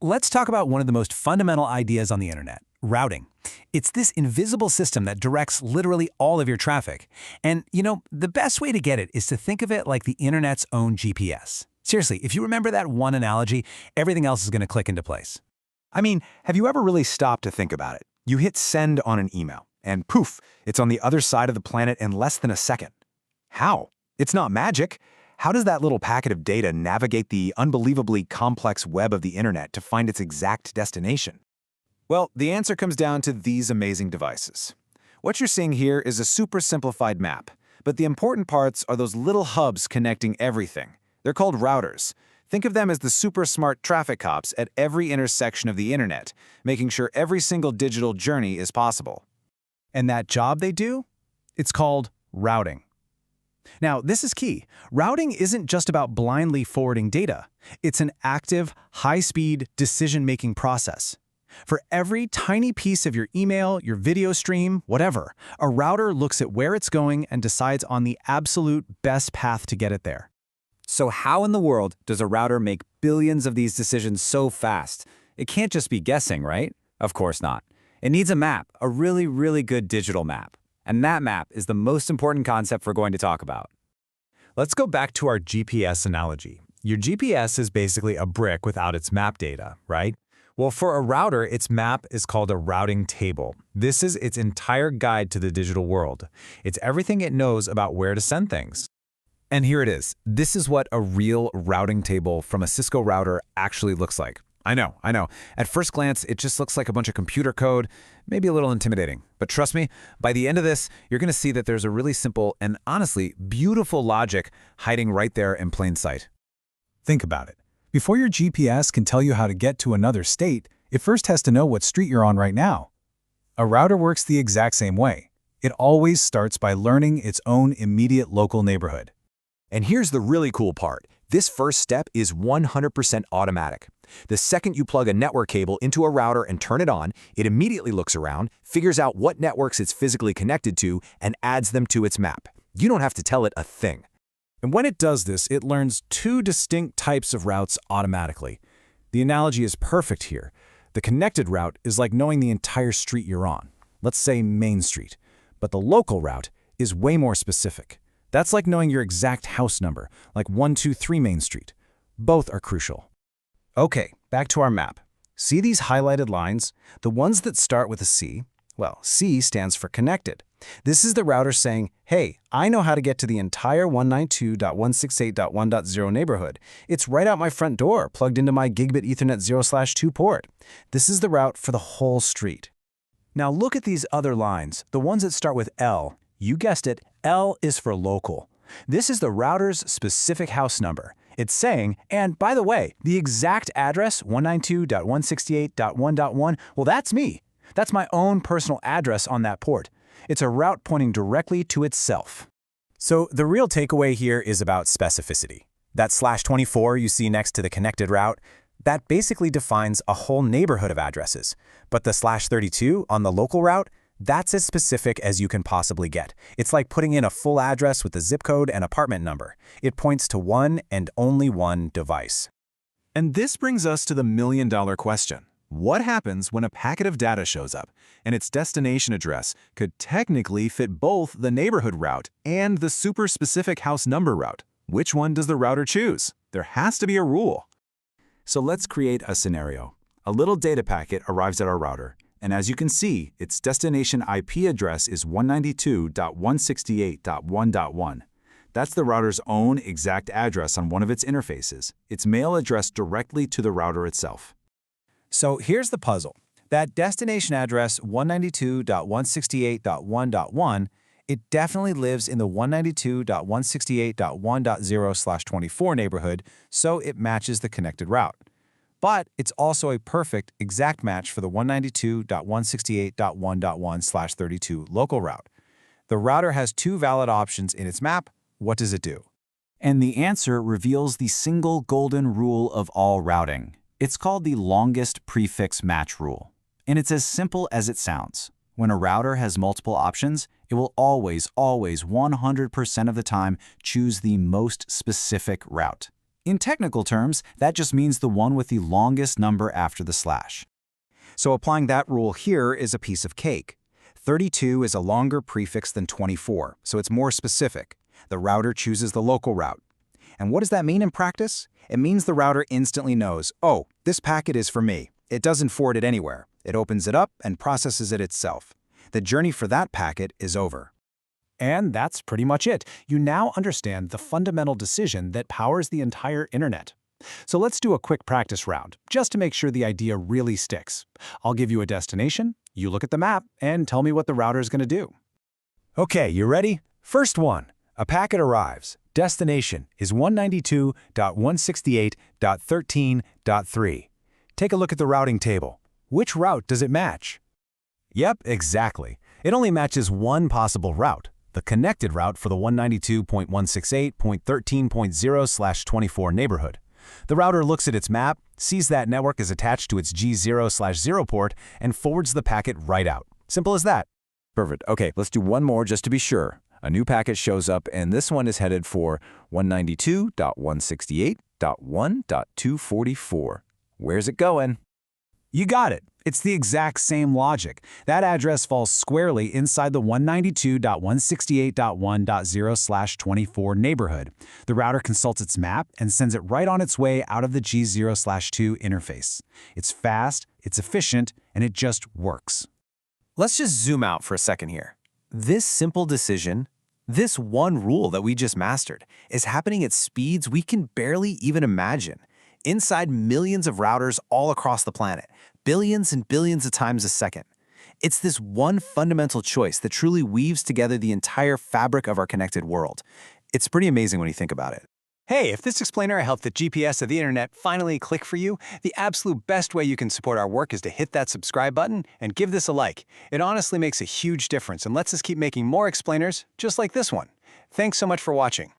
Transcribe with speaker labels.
Speaker 1: Let's talk about one of the most fundamental ideas on the internet, routing. It's this invisible system that directs literally all of your traffic. And, the best way to get it is to think of it like the internet's own GPS. Seriously, if you remember that one analogy, everything else is going to click into place.
Speaker 2: I mean, have you ever really stopped to think about it? You hit send on an email, and poof, it's on the other side of the planet in less than a second. How? It's not magic. How does that little packet of data navigate the unbelievably complex web of the internet to find its exact destination? Well, the answer comes down to these amazing devices. What you're seeing here is a super simplified map, but the important parts are those little hubs connecting everything. They're called routers. Think of them as the super smart traffic cops at every intersection of the internet, making sure every single digital journey is possible.
Speaker 1: And that job they do? It's called routing. Now, this is key. Routing isn't just about blindly forwarding data. It's an active, high-speed, decision-making process. For every tiny piece of your email, your video stream, whatever, a router looks at where it's going and decides on the absolute best path to get it there.
Speaker 3: So how in the world does a router make billions of these decisions so fast? It can't just be guessing, right? Of course not. It needs a map, a really, really good digital map. And that map is the most important concept we're going to talk about.
Speaker 1: Let's go back to our GPS analogy. Your GPS is basically a brick without its map data, right? Well, for a router, its map is called a routing table. This is its entire guide to the digital world. It's everything it knows about where to send things. And here it is. This is what a real routing table from a Cisco router actually looks like. I know. At first glance, it just looks like a bunch of computer code, maybe a little intimidating. But trust me, by the end of this, you're going to see that there's a really simple and honestly beautiful logic hiding right there in plain sight.
Speaker 4: Think about it. Before your GPS can tell you how to get to another state, it first has to know what street you're on right now. A router works the exact same way. It always starts by learning its own immediate local neighborhood.
Speaker 2: And here's the really cool part. This first step is 100% automatic. The second you plug a network cable into a router and turn it on, it immediately looks around, figures out what networks it's physically connected to, and adds them to its map. You don't have to tell it a thing.
Speaker 1: And when it does this, it learns two distinct types of routes automatically. The analogy is perfect here. The connected route is like knowing the entire street you're on. Let's say Main Street. But the local route is way more specific. That's like knowing your exact house number, like 123 Main Street. Both are crucial. Okay, back to our map. See these highlighted lines? The ones that start with a C? Well, C stands for connected. This is the router saying, hey, I know how to get to the entire 192.168.1.0 neighborhood. It's right out my front door, plugged into my gigabit Ethernet 0/2 port. This is the route for the whole street. Now look at these other lines, the ones that start with L. You guessed it, L is for local. This is the router's specific house number. It's saying, and by the way, the exact address, 192.168.1.1, well, that's me. That's my own personal address on that port. It's a route pointing directly to itself. So the real takeaway here is about specificity. That /24 you see next to the connected route, that basically defines a whole neighborhood of addresses. But the /32 on the local route, that's as specific as you can possibly get. It's like putting in a full address with the zip code and apartment number. It points to one and only one device.
Speaker 4: And this brings us to the million-dollar question. What happens when a packet of data shows up and its destination address could technically fit both the neighborhood route and the super specific house number route? Which one does the router choose? There has to be a rule.
Speaker 2: So let's create a scenario. A little data packet arrives at our router, and as you can see, its destination IP address is 192.168.1.1. That's the router's own exact address on one of its interfaces. Its mail addressed directly to the router itself.
Speaker 1: So here's the puzzle. That destination address, 192.168.1.1, it definitely lives in the 192.168.1.0/24 neighborhood, so it matches the connected route. But it's also a perfect, exact match for the 192.168.1.1/32 local route. The router has two valid options in its map. What does it do?
Speaker 3: And the answer reveals the single golden rule of all routing. It's called the longest prefix match rule. And it's as simple as it sounds. When a router has multiple options, it will always 100% of the time choose the most specific route.
Speaker 2: In technical terms, that just means the one with the longest number after the slash. So applying that rule here is a piece of cake. 32 is a longer prefix than 24, so it's more specific. The router chooses the local route. And what does that mean in practice? It means the router instantly knows, oh, this packet is for me. It doesn't forward it anywhere. It opens it up and processes it itself. The journey for that packet is over.
Speaker 1: And that's pretty much it. You now understand the fundamental decision that powers the entire internet. So let's do a quick practice round, just to make sure the idea really sticks. I'll give you a destination, you look at the map, and tell me what the router is going to do. Okay, you ready? First one. A packet arrives. Destination is 192.168.13.3. Take a look at the routing table. Which route does it match? Yep, exactly. It only matches one possible route, the connected route for the 192.168.13.0/24 neighborhood. The router looks at its map, sees that network is attached to its G0/0 port, and forwards the packet right out. Simple as that.
Speaker 2: Perfect. Okay, let's do one more just to be sure. A new packet shows up, and this one is headed for 192.168.1.244. Where's it going?
Speaker 1: You got it. It's the exact same logic. That address falls squarely inside the 192.168.1.0/24 neighborhood. The router consults its map and sends it right on its way out of the G0/2 interface. It's fast, it's efficient, and it just works.
Speaker 2: Let's just zoom out for a second here. This simple decision, this one rule that we just mastered, is happening at speeds we can barely even imagine. Inside millions of routers all across the planet, billions and billions of times a second. It's this one fundamental choice that truly weaves together the entire fabric of our connected world. It's pretty amazing when you think about it.
Speaker 3: Hey, if this explainer helped the GPS of the internet finally click for you, the absolute best way you can support our work is to hit that subscribe button and give this a like. It honestly makes a huge difference and lets us keep making more explainers just like this one. Thanks so much for watching.